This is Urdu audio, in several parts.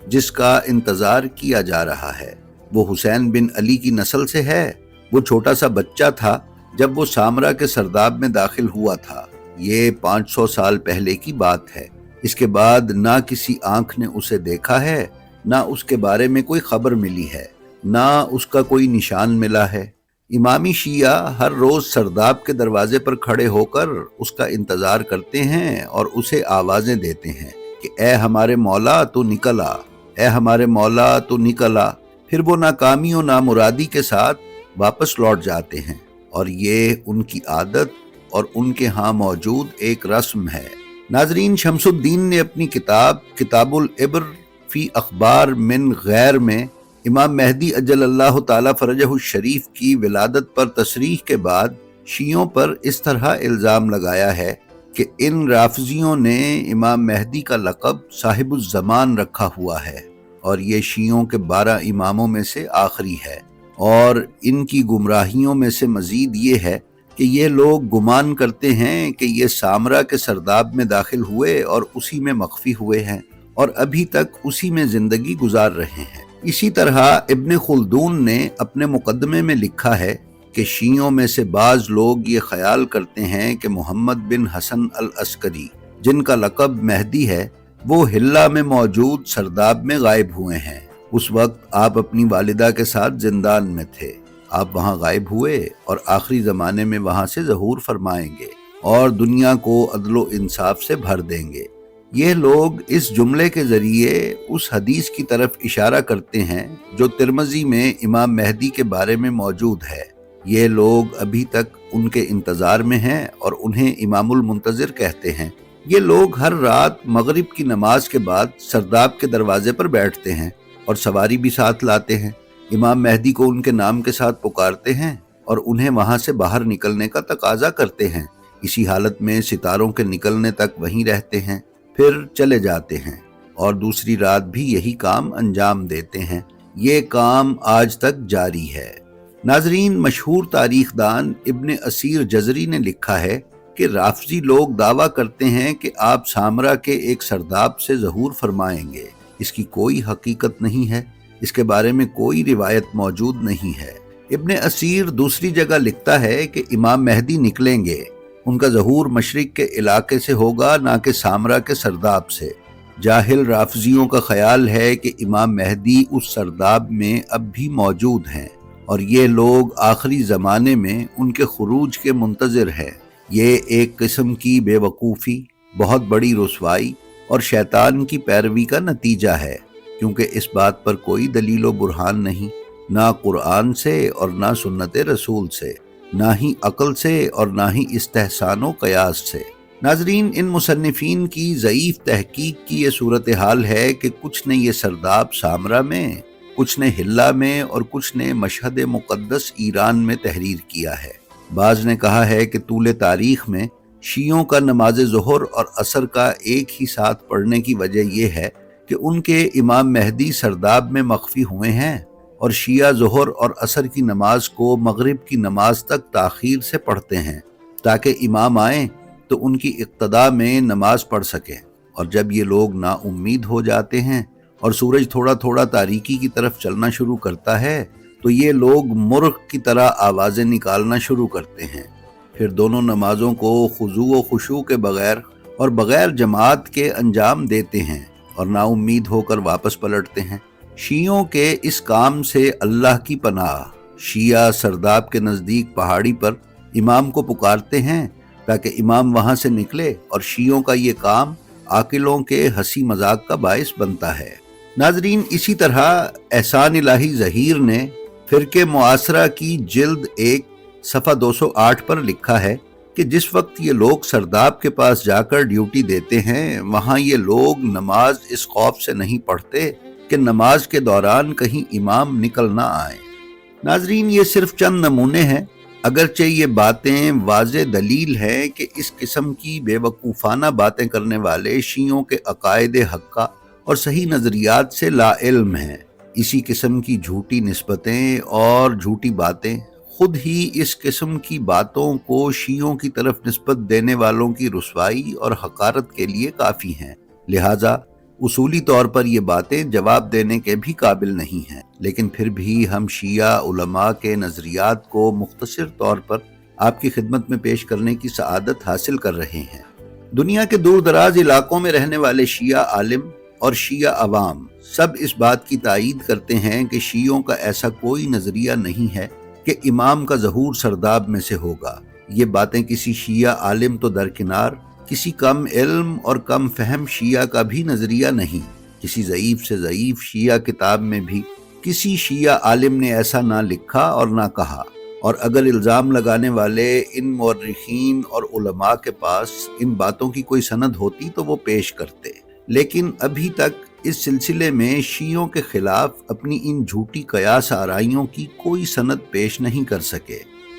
جس کا انتظار کیا جا رہا ہے۔ وہ حسین بن علی کی نسل سے ہے۔ وہ چھوٹا سا بچہ تھا جب وہ سامرا کے سرداب میں داخل ہوا تھا۔ یہ 500 سال پہلے کی بات ہے۔ اس کے بعد نہ کسی آنکھ نے اسے دیکھا ہے، نہ اس کے بارے میں کوئی خبر ملی ہے، نہ اس کا کوئی نشان ملا ہے۔ امامی شیعہ ہر روز سرداب کے دروازے پر کھڑے ہو کر اس کا انتظار کرتے ہیں اور اسے آوازیں دیتے ہیں کہ اے ہمارے مولا تو نکل آ، اے ہمارے مولا تو نکل آ۔ پھر وہ ناکامی و نامرادی کے ساتھ واپس لوٹ جاتے ہیں، اور یہ ان کی عادت اور ان کے ہاں موجود ایک رسم ہے۔ ناظرین، شمس الدین نے اپنی کتاب العبر فی اخبار من غیر میں امام مہدی اجل اللہ تعالی فرجہ الشریف کی ولادت پر تصریح کے بعد شیعوں پر اس طرح الزام لگایا ہے کہ ان رافضیوں نے امام مہدی کا لقب صاحب الزمان رکھا ہوا ہے، اور یہ شیعوں کے 12 اماموں میں سے آخری ہے۔ اور ان کی گمراہیوں میں سے مزید یہ ہے کہ یہ لوگ گمان کرتے ہیں کہ یہ سامرا کے سرداب میں داخل ہوئے اور اسی میں مخفی ہوئے ہیں، اور ابھی تک اسی میں زندگی گزار رہے ہیں۔ اسی طرح ابن خلدون نے اپنے مقدمے میں لکھا ہے کہ شیعوں میں سے بعض لوگ یہ خیال کرتے ہیں کہ محمد بن حسن العسکری، جن کا لقب مہدی ہے، وہ حلہ میں موجود سرداب میں غائب ہوئے ہیں۔ اس وقت آپ اپنی والدہ کے ساتھ زندان میں تھے، آپ وہاں غائب ہوئے اور آخری زمانے میں وہاں سے ظہور فرمائیں گے اور دنیا کو عدل و انصاف سے بھر دیں گے۔ یہ لوگ اس جملے کے ذریعے اس حدیث کی طرف اشارہ کرتے ہیں جو ترمذی میں امام مہدی کے بارے میں موجود ہے۔ یہ لوگ ابھی تک ان کے انتظار میں ہیں اور انہیں امام المنتظر کہتے ہیں۔ یہ لوگ ہر رات مغرب کی نماز کے بعد سرداب کے دروازے پر بیٹھتے ہیں اور سواری بھی ساتھ لاتے ہیں، امام مہدی کو ان کے نام کے ساتھ پکارتے ہیں اور انہیں وہاں سے باہر نکلنے کا تقاضا کرتے ہیں۔ اسی حالت میں ستاروں کے نکلنے تک وہیں رہتے ہیں، پھر چلے جاتے ہیں اور دوسری رات بھی یہی کام انجام دیتے ہیں۔ یہ کام آج تک جاری ہے۔ ناظرین، مشہور تاریخ دان ابن اسیر جزری نے لکھا ہے کہ رافضی لوگ دعویٰ کرتے ہیں کہ آپ سامرا کے ایک سرداب سے ظہور فرمائیں گے۔ اس کی کوئی حقیقت نہیں ہے، اس کے بارے میں کوئی روایت موجود نہیں ہے۔ ابن اسیر دوسری جگہ لکھتا ہے کہ امام مہدی نکلیں گے، ان کا ظہور مشرق کے علاقے سے ہوگا، نہ کہ سامرا کے سرداب سے۔ جاہل رافضیوں کا خیال ہے کہ امام مہدی اس سرداب میں اب بھی موجود ہیں اور یہ لوگ آخری زمانے میں ان کے خروج کے منتظر ہیں۔ یہ ایک قسم کی بے وقوفی، بہت بڑی رسوائی اور شیطان کی پیروی کا نتیجہ ہے، کیونکہ اس بات پر کوئی دلیل و برہان نہیں، نہ قرآن سے اور نہ سنت رسول سے، نہ ہی عقل سے اور نہ ہی استحسان و قیاس سے۔ ناظرین، ان مصنفین کی ضعیف تحقیق کی یہ صورتحال ہے کہ کچھ نے یہ سرداب سامرا میں، کچھ نے حلہ میں اور کچھ نے مشہد مقدس ایران میں تحریر کیا ہے۔ بعض نے کہا ہے کہ طول تاریخ میں شیعوں کا نماز ظہر اور عصر کا ایک ہی ساتھ پڑھنے کی وجہ یہ ہے کہ ان کے امام مہدی سرداب میں مخفی ہوئے ہیں، اور شیعہ ظہر اور عصر کی نماز کو مغرب کی نماز تک تاخیر سے پڑھتے ہیں تاکہ امام آئیں تو ان کی اقتداء میں نماز پڑھ سکیں۔ اور جب یہ لوگ نا امید ہو جاتے ہیں اور سورج تھوڑا تھوڑا تاریکی کی طرف چلنا شروع کرتا ہے تو یہ لوگ مرغ کی طرح آوازیں نکالنا شروع کرتے ہیں، پھر دونوں نمازوں کو خضوع و خشوع کے بغیر اور بغیر جماعت کے انجام دیتے ہیں اور نا امید ہو کر واپس پلٹتے ہیں۔ شیعوں کے اس کام سے اللہ کی پناہ۔ شیعہ سرداب کے نزدیک پہاڑی پر امام کو پکارتے ہیں تاکہ امام وہاں سے نکلے، اور شیعوں کا یہ کام عاقلوں کے ہنسی مذاق کا باعث بنتا ہے۔ ناظرین، اسی طرح احسان الہی ظہیر نے فرقہ معاصرہ کی جلد 1 صفحہ 208 پر لکھا ہے کہ جس وقت یہ لوگ سرداب کے پاس جا کر ڈیوٹی دیتے ہیں، وہاں یہ لوگ نماز اس خوف سے نہیں پڑھتے کہ نماز کے دوران کہیں امام نکل نہ آئیں۔ ناظرین، یہ صرف چند نمونے ہیں، اگرچہ یہ باتیں واضح دلیل ہے کہ اس قسم کی بے وقوفانہ باتیں کرنے والے شیعوں کے عقائد حقہ اور صحیح نظریات سے لا علم ہیں۔ اسی قسم کی جھوٹی نسبتیں اور جھوٹی باتیں خود ہی اس قسم کی باتوں کو شیعوں کی طرف نسبت دینے والوں کی رسوائی اور حقارت کے لیے کافی ہیں۔ لہٰذا اصولی طور پر یہ باتیں جواب دینے کے بھی قابل نہیں ہیں، لیکن پھر بھی ہم شیعہ علماء کے نظریات کو مختصر طور پر آپ کی خدمت میں پیش کرنے کی سعادت حاصل کر رہے ہیں۔ دنیا کے دور دراز علاقوں میں رہنے والے شیعہ عالم اور شیعہ عوام سب اس بات کی تائید کرتے ہیں کہ شیعوں کا ایسا کوئی نظریہ نہیں ہے کہ امام کا ظہور سرداب میں سے ہوگا۔ یہ باتیں کسی شیعہ عالم تو درکنار، کسی کم علم اور کم فہم شیعہ کا بھی نظریہ نہیں۔ کسی ضعیف سے ضعیف شیعہ کتاب میں بھی کسی شیعہ عالم نے ایسا نہ لکھا اور نہ کہا، اور اگر الزام لگانے والے ان مورخین اور علماء کے پاس ان باتوں کی کوئی سند ہوتی تو وہ پیش کرتے، لیکن ابھی تک اس سلسلے میں شیعوں کے خلاف اپنی ان جھوٹی قیاس آرائیوں کی کوئی سند پیش نہیں کر سکے۔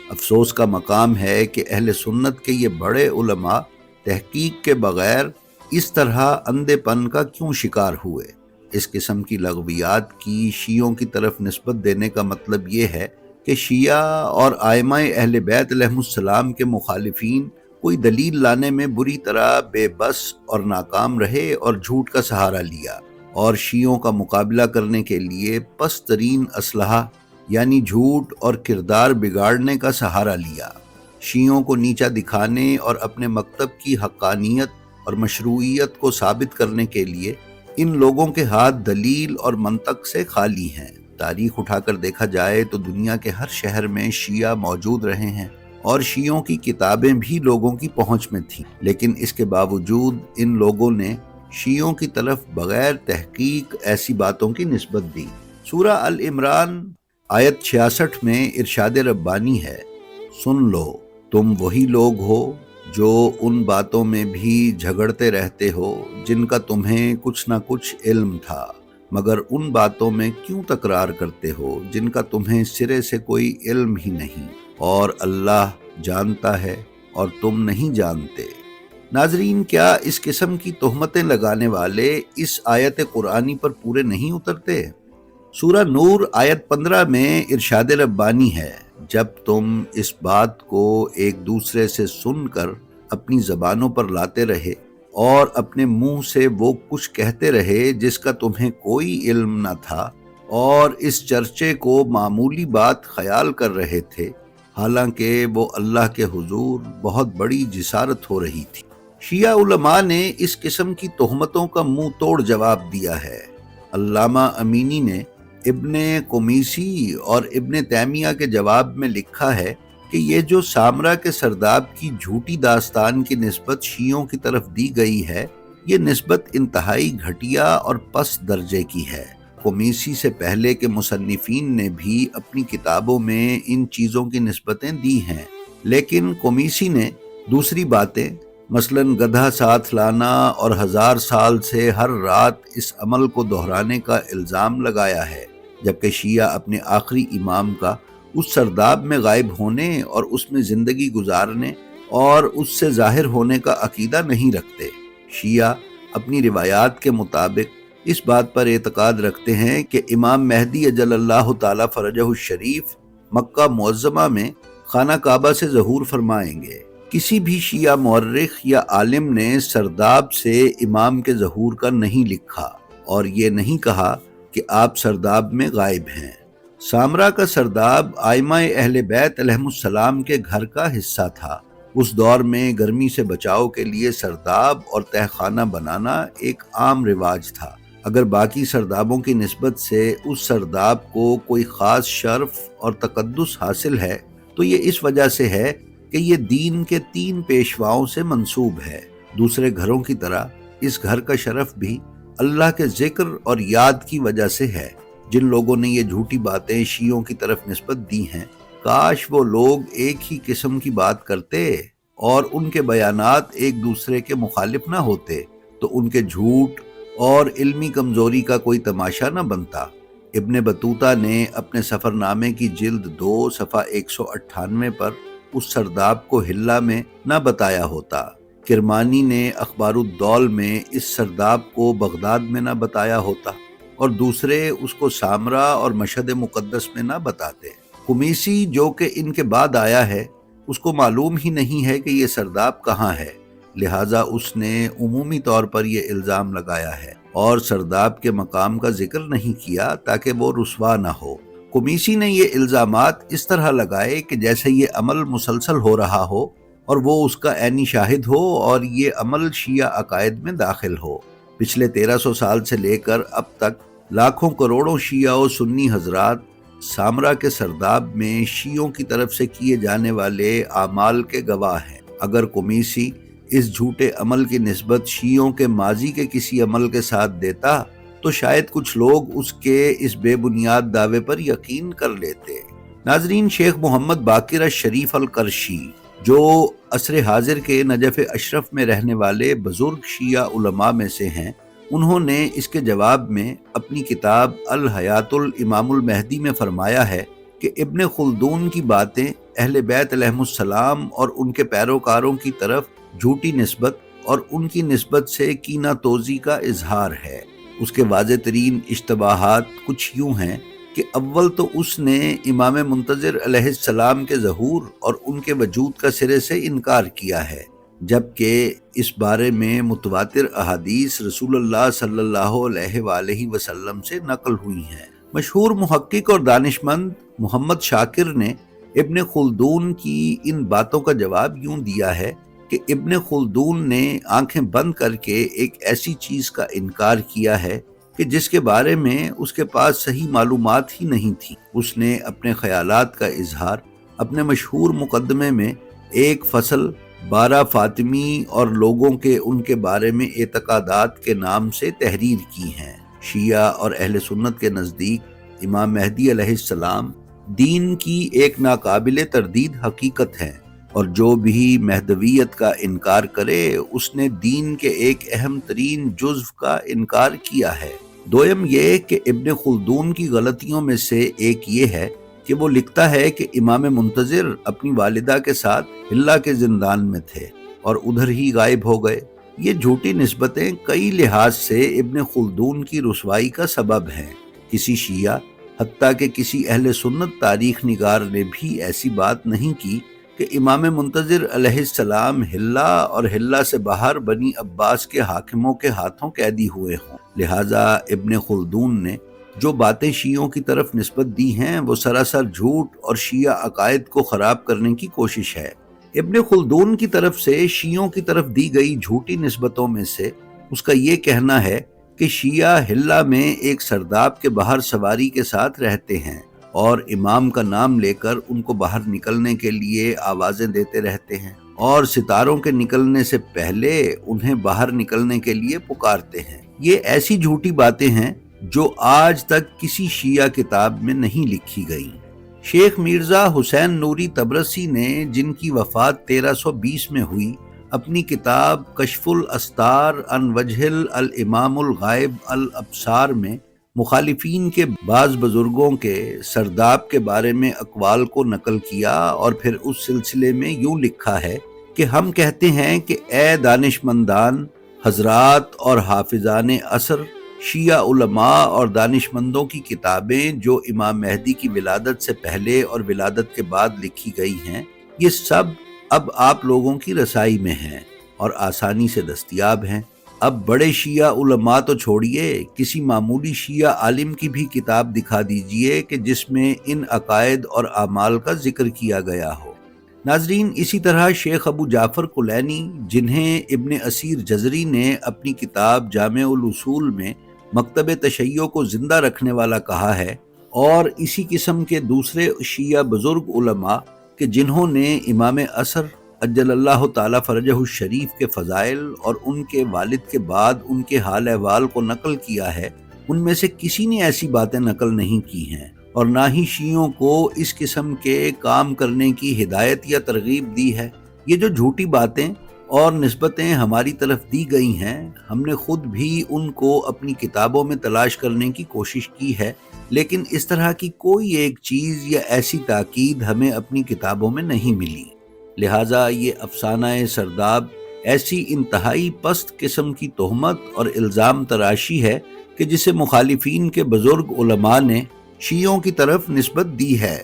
افسوس کا مقام ہے کہ اہل سنت کے یہ بڑے علماء تحقیق کے بغیر اس طرح اندھے پن کا کیوں شکار ہوئے۔ اس قسم کی لغویات کی شیعوں کی طرف نسبت دینے کا مطلب یہ ہے کہ شیعہ اور ائمہ اہل بیت علیہم السلام کے مخالفین کوئی دلیل لانے میں بری طرح بے بس اور ناکام رہے اور جھوٹ کا سہارا لیا، اور شیعوں کا مقابلہ کرنے کے لیے پست ترین اسلحہ یعنی جھوٹ اور کردار بگاڑنے کا سہارا لیا۔ شیعوں کو نیچا دکھانے اور اپنے مکتب کی حقانیت اور مشروعیت کو ثابت کرنے کے لیے ان لوگوں کے ہاتھ دلیل اور منطق سے خالی ہیں۔ تاریخ اٹھا کر دیکھا جائے تو دنیا کے ہر شہر میں شیعہ موجود رہے ہیں اور شیعوں کی کتابیں بھی لوگوں کی پہنچ میں تھیں، لیکن اس کے باوجود ان لوگوں نے شیعوں کی طرف بغیر تحقیق ایسی باتوں کی نسبت دی۔ سورہ العمران آیت 66 میں ارشاد ربانی ہے، سن لو تم وہی لوگ ہو جو ان باتوں میں بھی جھگڑتے رہتے ہو جن کا تمہیں کچھ نہ کچھ علم تھا، مگر ان باتوں میں کیوں تکرار کرتے ہو جن کا تمہیں سرے سے کوئی علم ہی نہیں، اور اللہ جانتا ہے اور تم نہیں جانتے۔ ناظرین، کیا اس قسم کی تہمتیں لگانے والے اس آیت قرآنی پر پورے نہیں اترتے؟ سورہ نور آیت 15 میں ارشاد ربانی ہے، جب تم اس بات کو ایک دوسرے سے سن کر اپنی زبانوں پر لاتے رہے اور اپنے منہ سے وہ کچھ کہتے رہے جس کا تمہیں کوئی علم نہ تھا، اور اس چرچے کو معمولی بات خیال کر رہے تھے، حالانکہ وہ اللہ کے حضور بہت بڑی جسارت ہو رہی تھی۔ شیعہ علماء نے اس قسم کی تہمتوں کا منہ توڑ جواب دیا ہے۔ علامہ امینی نے ابن قمیسی اور ابن تیمیہ کے جواب میں لکھا ہے کہ یہ جو سامرا کے سرداب کی جھوٹی داستان کی نسبت شیعوں کی طرف دی گئی ہے، یہ نسبت انتہائی گھٹیا اور پست درجے کی ہے۔ قمیسی سے پہلے کے مصنفین نے بھی اپنی کتابوں میں ان چیزوں کی نسبتیں دی ہیں، لیکن قمیسی نے دوسری باتیں مثلاً گدھا ساتھ لانا اور 1000 سال سے ہر رات اس عمل کو دہرانے کا الزام لگایا ہے، جبکہ شیعہ اپنے آخری امام کا اس سرداب میں غائب ہونے اور اس میں زندگی گزارنے اور اس سے ظاہر ہونے کا عقیدہ نہیں رکھتے۔ شیعہ اپنی روایات کے مطابق اس بات پر اعتقاد رکھتے ہیں کہ امام مہدی اجل اللہ تعالی فرجہ الشریف مکہ معظمہ میں خانہ کعبہ سے ظہور فرمائیں گے۔ کسی بھی شیعہ مورخ یا عالم نے سرداب سے امام کے ظہور کا نہیں لکھا اور یہ نہیں کہا کہ آپ سرداب میں غائب ہیں۔ سامرا کا سرداب ائمہ اہل بیت علیہم السلام کے گھر کا حصہ تھا۔ اس دور میں گرمی سے بچاؤ کے لیے سرداب اور تہ خانہ بنانا ایک عام رواج تھا۔ اگر باقی سردابوں کی نسبت سے اس سرداب کو کوئی خاص شرف اور تقدس حاصل ہے تو یہ اس وجہ سے ہے کہ یہ دین کے 3 پیشواؤں سے منسوب ہے۔ دوسرے گھروں کی طرح اس گھر کا شرف بھی اللہ کے ذکر اور یاد کی وجہ سے ہے۔ جن لوگوں نے یہ جھوٹی باتیں شیعوں کی طرف نسبت دی ہیں، کاش وہ لوگ ایک ہی قسم کی بات کرتے اور ان کے بیانات ایک دوسرے کے مخالف نہ ہوتے تو ان کے جھوٹ اور علمی کمزوری کا کوئی تماشا نہ بنتا۔ ابن بطوطہ نے اپنے سفر نامے کی جلد 2 صفحہ 198 پر اس سرداب کو حلہ میں نہ بتایا ہوتا۔ کرمانی نے اخبار الدول میں اس سرداب کو بغداد میں نہ بتایا ہوتا، اور دوسرے اس کو سامرا اور مشہد مقدس میں نہ بتاتے۔ قمیسی جو کہ ان کے بعد آیا ہے، اس کو معلوم ہی نہیں ہے کہ یہ سرداب کہاں ہے، لہٰذا اس نے عمومی طور پر یہ الزام لگایا ہے۔ اور سرداب کے مقام کا ذکر نہیں کیا تاکہ وہ رسوا نہ ہو۔ قمیسی نے یہ الزامات اس طرح لگائے کہ جیسے یہ عمل مسلسل ہو رہا ہو اور وہ اس کا عینی شاہد ہو اور یہ عمل شیعہ عقائد میں داخل ہو۔ پچھلے 1300 سال سے لے کر اب تک لاکھوں کروڑوں شیعہ و سنی حضرات سامرا کے سرداب میں شیعوں کی طرف سے کیے جانے والے اعمال کے گواہ ہیں۔ اگر قمیسی اس جھوٹے عمل کی نسبت شیعوں کے ماضی کے کسی عمل کے ساتھ دیتا تو شاید کچھ لوگ اس کے اس بے بنیاد دعوے پر یقین کر لیتے۔ ناظرین، شیخ محمد باقر الشریف القرشی جو عصر حاضر کے نجف اشرف میں رہنے والے بزرگ شیعہ علماء میں سے ہیں، انہوں نے اس کے جواب میں اپنی کتاب الحیات الامام المہدی میں فرمایا ہے کہ ابن خلدون کی باتیں اہل بیت علیہم السلام اور ان کے پیروکاروں کی طرف جھوٹی نسبت اور ان کی نسبت سے کینہ توزی کا اظہار ہے۔ اس کے واضح ترین اشتباہات کچھ یوں ہیں کہ اول تو اس نے امام منتظر علیہ السلام کے ظہور اور ان کے وجود کا سرے سے انکار کیا ہے، جبکہ اس بارے میں متواتر احادیث رسول اللہ صلی اللہ علیہ وآلہ وسلم سے نقل ہوئی ہیں۔ مشہور محقق اور دانشمند محمد شاکر نے ابن خلدون کی ان باتوں کا جواب یوں دیا ہے کہ ابن خلدون نے آنکھیں بند کر کے ایک ایسی چیز کا انکار کیا ہے کہ جس کے بارے میں اس کے پاس صحیح معلومات ہی نہیں تھی۔ اس نے اپنے خیالات کا اظہار اپنے مشہور مقدمے میں ایک فصل 12 فاطمی اور لوگوں کے ان کے بارے میں اعتقادات کے نام سے تحریر کی ہیں۔ شیعہ اور اہل سنت کے نزدیک امام مہدی علیہ السلام دین کی ایک ناقابل تردید حقیقت ہے، اور جو بھی مہدویت کا انکار کرے اس نے دین کے ایک اہم ترین جزو کا انکار کیا ہے۔ دویم یہ کہ ابن خلدون کی غلطیوں میں سے ایک یہ ہے کہ وہ لکھتا ہے کہ امام منتظر اپنی والدہ کے ساتھ حلہ کے زندان میں تھے اور ادھر ہی غائب ہو گئے۔ یہ جھوٹی نسبتیں کئی لحاظ سے ابن خلدون کی رسوائی کا سبب ہیں۔ کسی شیعہ حتیٰ کہ کسی اہل سنت تاریخ نگار نے بھی ایسی بات نہیں کی کہ امام منتظر علیہ السلام حلہ اور حلہ سے باہر بنی عباس کے حاکموں کے ہاتھوں قیدی ہوئے ہوں۔ لہٰذا ابن خلدون نے جو باتیں شیعوں کی طرف نسبت دی ہیں وہ سراسر جھوٹ اور شیعہ عقائد کو خراب کرنے کی کوشش ہے۔ ابن خلدون کی طرف سے شیعوں کی طرف دی گئی جھوٹی نسبتوں میں سے اس کا یہ کہنا ہے کہ شیعہ حلہ میں ایک سرداب کے باہر سواری کے ساتھ رہتے ہیں اور امام کا نام لے کر ان کو باہر نکلنے کے لیے آوازیں دیتے رہتے ہیں، اور ستاروں کے نکلنے سے پہلے انہیں باہر نکلنے کے لیے پکارتے ہیں۔ یہ ایسی جھوٹی باتیں ہیں جو آج تک کسی شیعہ کتاب میں نہیں لکھی گئیں۔ شیخ مرزا حسین نوری طبرسی نے، جن کی وفات 1320 میں ہوئی، اپنی کتاب کشف الاستار عن وجہ الامام الغائب الابصار میں مخالفین کے بعض بزرگوں کے سرداب کے بارے میں اقوال کو نقل کیا اور پھر اس سلسلے میں یوں لکھا ہے کہ ہم کہتے ہیں کہ اے دانشمندان حضرات اور حافظان عصر، شیعہ علماء اور دانشمندوں کی کتابیں جو امام مہدی کی ولادت سے پہلے اور ولادت کے بعد لکھی گئی ہیں، یہ سب اب آپ لوگوں کی رسائی میں ہیں اور آسانی سے دستیاب ہیں۔ اب بڑے شیعہ علماء تو چھوڑیے، کسی معمولی شیعہ عالم کی بھی کتاب دکھا دیجئے کہ جس میں ان عقائد اور اعمال کا ذکر کیا گیا ہو۔ ناظرین، اسی طرح شیخ ابو جعفر کلینی، جنہیں ابن اسیر جزری نے اپنی کتاب جامع الاصول میں مکتب تشیع کو زندہ رکھنے والا کہا ہے، اور اسی قسم کے دوسرے شیعہ بزرگ علماء کہ جنہوں نے امام عصر عجل اللہ تعالی فرجہ الشریف کے فضائل اور ان کے والد کے بعد ان کے حال احوال کو نقل کیا ہے، ان میں سے کسی نے ایسی باتیں نقل نہیں کی ہیں اور نہ ہی شیعوں کو اس قسم کے کام کرنے کی ہدایت یا ترغیب دی ہے۔ یہ جو جھوٹی باتیں اور نسبتیں ہماری طرف دی گئی ہیں، ہم نے خود بھی ان کو اپنی کتابوں میں تلاش کرنے کی کوشش کی ہے، لیکن اس طرح کی کوئی ایک چیز یا ایسی تاکید ہمیں اپنی کتابوں میں نہیں ملی۔ لہٰذا یہ افسانہ سرداب ایسی انتہائی پست قسم کی تہمت اور الزام تراشی ہے کہ جسے مخالفین کے بزرگ علماء نے شیعوں کی طرف نسبت دی ہے،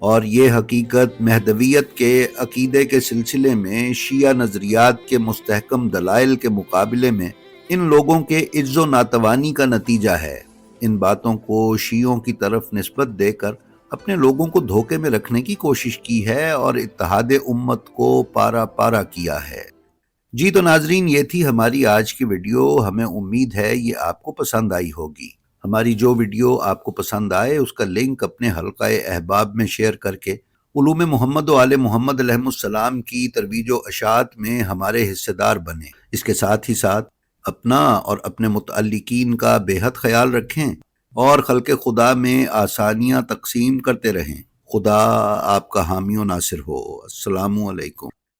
اور یہ حقیقت مہدویت کے عقیدے کے سلسلے میں شیعہ نظریات کے مستحکم دلائل کے مقابلے میں ان لوگوں کے عجز و ناتوانی کا نتیجہ ہے۔ ان باتوں کو شیعوں کی طرف نسبت دے کر اپنے لوگوں کو دھوکے میں رکھنے کی کوشش کی ہے اور اتحاد امت کو پارا پارا کیا ہے۔ جی تو ناظرین، یہ تھی ہماری آج کی ویڈیو۔ ہمیں امید ہے یہ آپ کو پسند آئی ہوگی۔ ہماری جو ویڈیو آپ کو پسند آئے اس کا لنک اپنے حلقہ احباب میں شیئر کر کے علوم محمد و آل محمد علیہ السلام کی ترویج و اشاعت میں ہمارے حصے دار بنیں۔ اس کے ساتھ ہی ساتھ اپنا اور اپنے متعلقین کا بے حد خیال رکھیں اور خلق خدا میں آسانیاں تقسیم کرتے رہیں۔ خدا آپ کا حامی و ناصر ہو۔ السلام علیکم۔